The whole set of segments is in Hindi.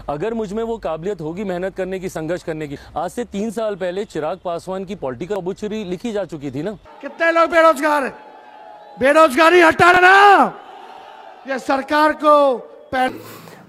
अगर मुझ में वो काबिलियत होगी मेहनत करने की, संघर्ष करने की। आज से 3 साल पहले चिराग पासवान की पॉलिटिकल ऑब्चुरी लिखी जा चुकी थी ना। कितने लोग बेरोजगार हैं? बेरोजगारी हटाना ना, ये सरकार को।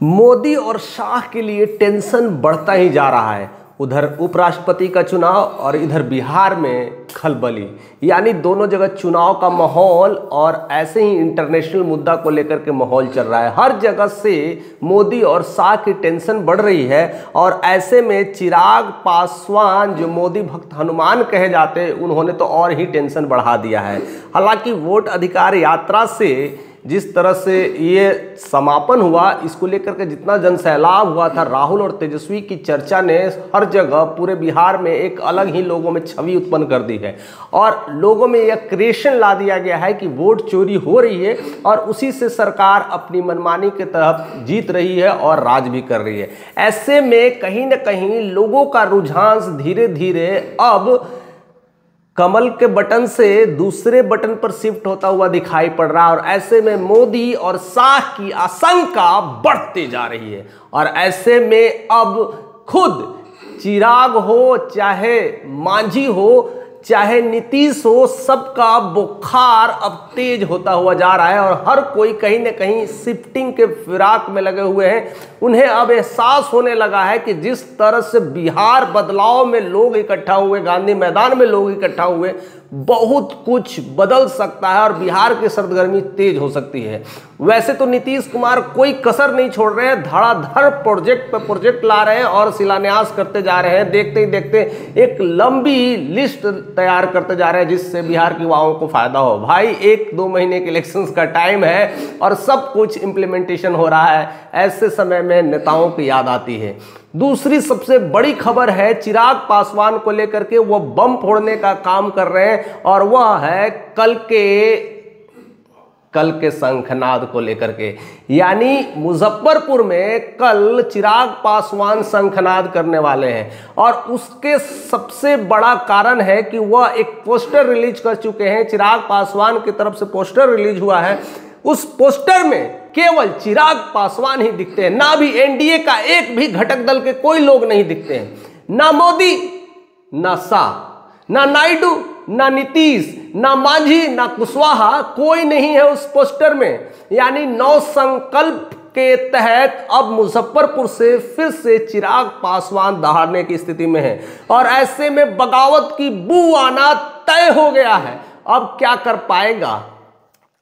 मोदी और शाह के लिए टेंशन बढ़ता ही जा रहा है। उधर उपराष्ट्रपति का चुनाव और इधर बिहार में खलबली, यानी दोनों जगह चुनाव का माहौल और ऐसे ही इंटरनेशनल मुद्दा को लेकर के माहौल चल रहा है। हर जगह से मोदी और शाह की टेंशन बढ़ रही है और ऐसे में चिराग पासवान जो मोदी भक्त हनुमान कहे जाते हैं, उन्होंने तो और ही टेंशन बढ़ा दिया है। हालांकि वोट अधिकार यात्रा से जिस तरह से ये समापन हुआ, इसको लेकर के जितना जनसैलाब हुआ था, राहुल और तेजस्वी की चर्चा ने हर जगह पूरे बिहार में एक अलग ही लोगों में छवि उत्पन्न कर दी है और लोगों में यह क्रिएशन ला दिया गया है कि वोट चोरी हो रही है और उसी से सरकार अपनी मनमानी के तहत जीत रही है और राज भी कर रही है। ऐसे में कहीं ना कहीं लोगों का रुझान धीरे धीरे अब कमल के बटन से दूसरे बटन पर शिफ्ट होता हुआ दिखाई पड़ रहा है और ऐसे में मोदी और शाह की आशंका बढ़ती जा रही है। और ऐसे में अब खुद चिराग हो, चाहे मांझी हो, चाहे नीतीश हो, सबका बुखार अब तेज होता हुआ जा रहा है और हर कोई कहीं ना कहीं शिफ्टिंग के फिराक में लगे हुए हैं। उन्हें अब एहसास होने लगा है कि जिस तरह से बिहार बदलाव में लोग इकट्ठा हुए, गांधी मैदान में लोग इकट्ठा हुए, बहुत कुछ बदल सकता है और बिहार की सरगर्मी तेज हो सकती है। वैसे तो नीतीश कुमार कोई कसर नहीं छोड़ रहे हैं, धड़ाधड़ प्रोजेक्ट पर प्रोजेक्ट ला रहे हैं और शिलान्यास करते जा रहे हैं। देखते ही देखते एक लंबी लिस्ट तैयार करते जा रहे हैं जिससे बिहार के युवाओं को फायदा हो। भाई 1-2 महीने के इलेक्शंस का टाइम है और सब कुछ इंप्लीमेंटेशन हो रहा है। ऐसे समय में नेताओं की याद आती है। दूसरी सबसे बड़ी खबर है चिराग पासवान को लेकर के, वो बम फोड़ने का काम कर रहे हैं और वह है कल के शंखनाद को लेकर के, यानी मुजफ्फरपुर में कल चिराग पासवान शंखनाद करने वाले हैं और उसके सबसे बड़ा कारण है कि वह एक पोस्टर रिलीज कर चुके हैं। चिराग पासवान की तरफ से पोस्टर रिलीज हुआ है। उस पोस्टर में केवल चिराग पासवान ही दिखते हैं, ना भी एनडीए का एक भी घटक दल के कोई लोग नहीं दिखते हैं। ना मोदी, ना शाह, ना नायडू, ना नीतीश, ना मांझी, ना कुशवाहा, कोई नहीं है उस पोस्टर में। यानी 9 संकल्प के तहत अब मुजफ्फरपुर से फिर से चिराग पासवान दहाड़ने की स्थिति में है और ऐसे में बगावत की बू आना तय हो गया है। अब क्या कर पाएगा?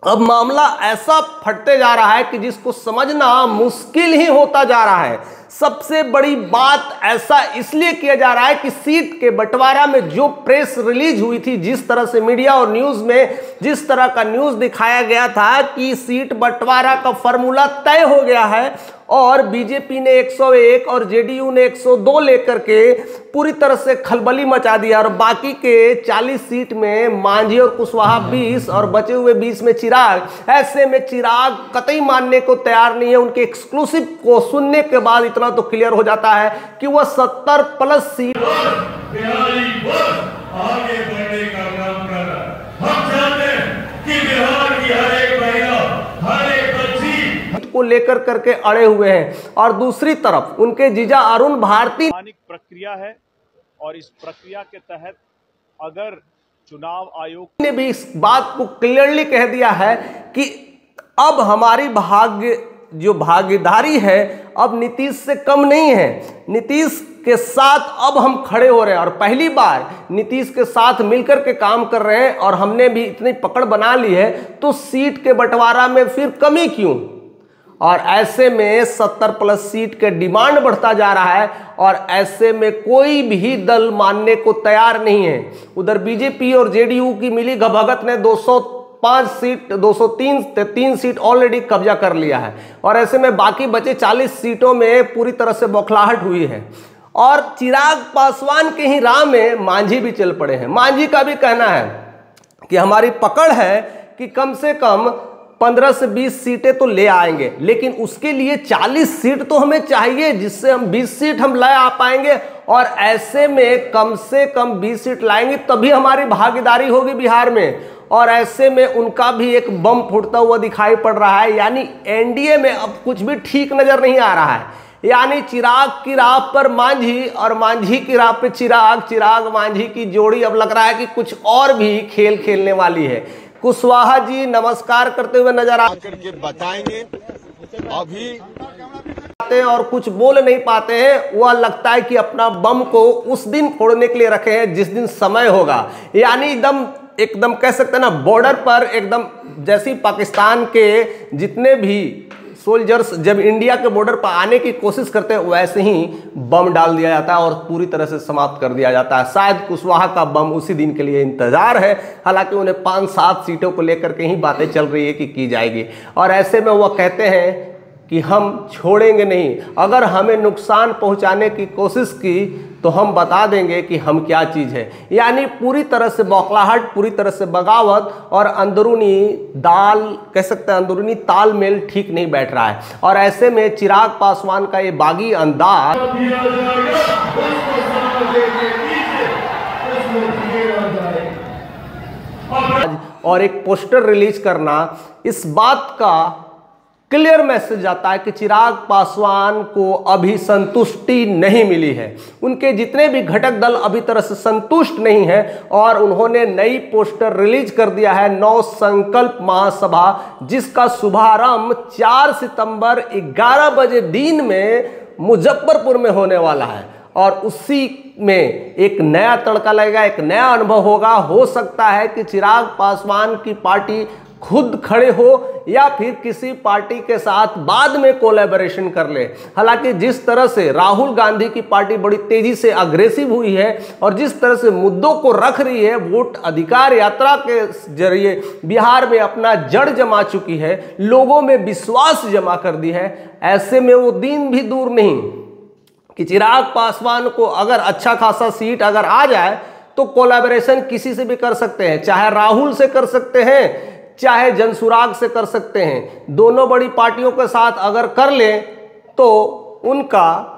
अब मामला ऐसा फटते जा रहा है कि जिसको समझना मुश्किल ही होता जा रहा है। सबसे बड़ी बात ऐसा इसलिए किया जा रहा है कि सीट के बंटवारा में जो प्रेस रिलीज हुई थी, जिस तरह से मीडिया और न्यूज में जिस तरह का न्यूज दिखाया गया था कि सीट बंटवारा का फॉर्मूला तय हो गया है और बीजेपी ने 101 और जेडीयू ने 102 लेकर के पूरी तरह से खलबली मचा दिया और बाकी के 40 सीट में मांझी और कुशवाहा 20 और बचे हुए 20 में चिराग। ऐसे में चिराग कतई मानने को तैयार नहीं है। उनके एक्सक्लूसिव को सुनने के बाद इतना तो क्लियर हो जाता है कि वह 70+ सीट आगे बढ़ने का काम कर रहा है। हम जानते हैं कि बिहार की हर एक महिला, हर एक बच्ची को लेकर करके अड़े हुए हैं और दूसरी तरफ उनके जीजा अरुण भारती प्रक्रिया है और इस प्रक्रिया के तहत अगर चुनाव आयोग ने भी इस बात को क्लियरली कह दिया है कि अब हमारी भागीदारी है अब नीतीश से कम नहीं है। नीतीश के साथ अब हम खड़े हो रहे हैं और पहली बार नीतीश के साथ मिलकर के काम कर रहे हैं और हमने भी इतनी पकड़ बना ली है, तो सीट के बंटवारा में फिर कमी क्यों? और ऐसे में 70+ सीट के डिमांड बढ़ता जा रहा है और ऐसे में कोई भी दल मानने को तैयार नहीं है। उधर बीजेपी और जेडीयू की मिली भगत ने 205 सीट 203 सीट ऑलरेडी कब्जा कर लिया है और ऐसे में बाकी बचे 40 सीटों में पूरी तरह से बौखलाहट हुई है और चिराग पासवान के ही राह में मांझी भी चल पड़े हैं। मांझी का भी कहना है कि हमारी पकड़ है कि कम से कम 15 से 20 सीटें तो ले आएंगे, लेकिन उसके लिए 40 सीट तो हमें चाहिए जिससे हम 20 सीट हम ले आ पाएंगे और ऐसे में कम से कम 20 सीट लाएंगे तभी हमारी भागीदारी होगी बिहार में। और ऐसे में उनका भी एक बम फूटता हुआ दिखाई पड़ रहा है, यानी एनडीए में अब कुछ भी ठीक नजर नहीं आ रहा है। यानी चिराग की राह पर मांझी और मांझी की राह पे चिराग, चिराग मांझी की जोड़ी अब लग रहा है कि कुछ और भी खेल खेलने वाली है। कुशवाहा जी नमस्कार करते हुए नजर आ करके बताएंगे। अभी और कुछ बोल नहीं पाते हैं। वह लगता है कि अपना बम को उस दिन फोड़ने के लिए रखे हैं जिस दिन समय होगा। यानी एकदम कह सकते हैं ना, बॉर्डर पर एकदम जैसे पाकिस्तान के जितने भी सोल्जर्स जब इंडिया के बॉर्डर पर आने की कोशिश करते हैं वैसे ही बम डाल दिया जाता है और पूरी तरह से समाप्त कर दिया जाता है। शायद कुशवाहा का बम उसी दिन के लिए इंतजार है। हालांकि उन्हें 5-7 सीटों को लेकर के ही बातें चल रही है कि की जाएगी। और ऐसे में वह कहते हैं कि हम छोड़ेंगे नहीं, अगर हमें नुकसान पहुंचाने की कोशिश की तो हम बता देंगे कि हम क्या चीज़ है। यानी पूरी तरह से बौखलाहट, पूरी तरह से बगावत और अंदरूनी दाल कह सकते हैं, अंदरूनी तालमेल ठीक नहीं बैठ रहा है। और ऐसे में चिराग पासवान का ये बागी अंदाज और एक पोस्टर रिलीज करना इस बात का क्लियर मैसेज आता है कि चिराग पासवान को अभी संतुष्टि नहीं मिली है। उनके जितने भी घटक दल अभी तरह से संतुष्ट नहीं है और उन्होंने नई पोस्टर रिलीज कर दिया है, नव संकल्प महासभा, जिसका शुभारंभ 4 सितंबर 11 बजे दिन में मुजफ्फरपुर में होने वाला है। और उसी में एक नया तड़का लगेगा, एक नया अनुभव होगा। हो सकता है कि चिराग पासवान की पार्टी खुद खड़े हो या फिर किसी पार्टी के साथ बाद में कोलैबोरेशन कर ले। हालांकि जिस तरह से राहुल गांधी की पार्टी बड़ी तेजी से अग्रेसिव हुई है और जिस तरह से मुद्दों को रख रही है, वोट अधिकार यात्रा के जरिए बिहार में अपना जड़ जमा चुकी है, लोगों में विश्वास जमा कर दी है, ऐसे में वो दिन भी दूर नहीं कि चिराग पासवान को अगर अच्छा खासा सीट अगर आ जाए तो कोलैबोरेशन किसी से भी कर सकते हैं, चाहे राहुल से कर सकते हैं, चाहे जनसुराग से कर सकते हैं। दोनों बड़ी पार्टियों के साथ अगर कर ले तो उनका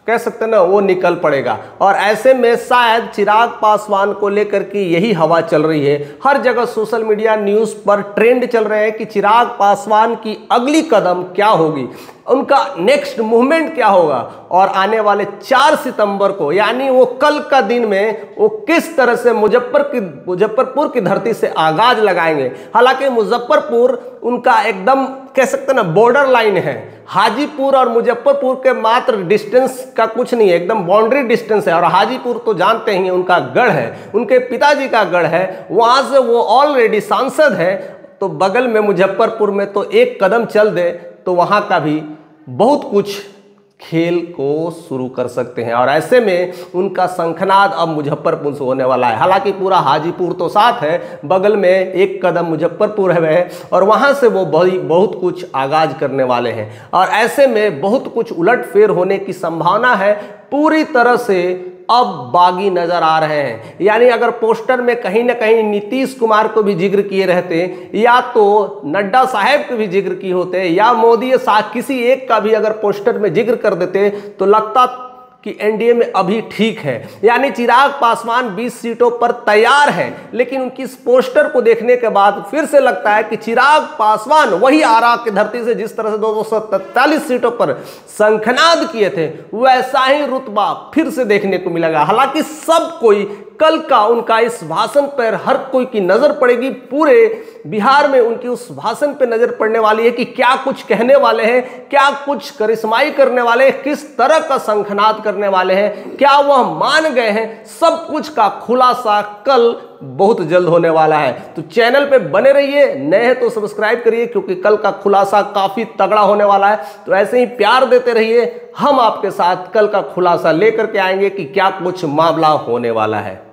कह सकते हैं ना, वो निकल पड़ेगा। और ऐसे में शायद चिराग पासवान को लेकर के यही हवा चल रही है। हर जगह सोशल मीडिया न्यूज़ पर ट्रेंड चल रहे हैं कि चिराग पासवान की अगली कदम क्या होगी, उनका नेक्स्ट मूवमेंट क्या होगा और आने वाले 4 सितंबर को यानी वो कल का दिन में वो किस तरह से मुजफ्फरपुर की धरती से आगाज लगाएंगे। हालांकि मुजफ्फरपुर उनका एकदम कह सकते हैं ना बॉर्डर लाइन है। हाजीपुर और मुजफ्फरपुर के मात्र डिस्टेंस का कुछ नहीं है, एकदम बाउंड्री डिस्टेंस है। और हाजीपुर तो जानते ही उनका गढ़ है, उनके पिताजी का गढ़ है, वहाँ से वो ऑलरेडी सांसद है। तो बगल में मुजफ्फरपुर में तो एक कदम चल दे तो वहाँ का भी बहुत कुछ खेल को शुरू कर सकते हैं। और ऐसे में उनका शंखनाद अब मुजफ्फरपुर से होने वाला है। हालांकि पूरा हाजीपुर तो साथ है, बगल में एक कदम मुजफ्फरपुर है और वहां से वो बहुत कुछ आगाज करने वाले हैं। और ऐसे में बहुत कुछ उलटफेर होने की संभावना है। पूरी तरह से अब बागी नजर आ रहे हैं। यानी अगर पोस्टर में कहीं ना कहीं नीतीश कुमार को भी जिक्र किए रहते, या तो नड्डा साहब को भी जिक्र किए होते, या मोदी शाह किसी एक का भी अगर पोस्टर में जिक्र कर देते तो लगता कि एनडीए में अभी ठीक है। यानी चिराग पासवान 20 सीटों पर तैयार है, लेकिन उनकी इस पोस्टर को देखने के बाद फिर से लगता है कि चिराग पासवान वही आरा की धरती से जिस तरह से 243 सीटों पर शंखनाद किए थे, वैसा ही रुतबा फिर से देखने को मिलेगा। हालांकि सब कोई कल का उनका इस भाषण पर हर कोई की नजर पड़ेगी। पूरे बिहार में उनकी उस भाषण पर नजर पड़ने वाली है कि क्या कुछ कहने वाले हैं, क्या कुछ करिश्माई करने वाले हैं, किस तरह का शंखनाद करने वाले हैं, क्या वह मान गए हैं। सब कुछ का खुलासा कल बहुत जल्द होने वाला है। तो चैनल पे बने रहिए, नए हैं तो सब्सक्राइब करिए, क्योंकि कल का खुलासा काफी तगड़ा होने वाला है। तो ऐसे ही प्यार देते रहिए, हम आपके साथ कल का खुलासा लेकर के आएंगे कि क्या कुछ मामला होने वाला है।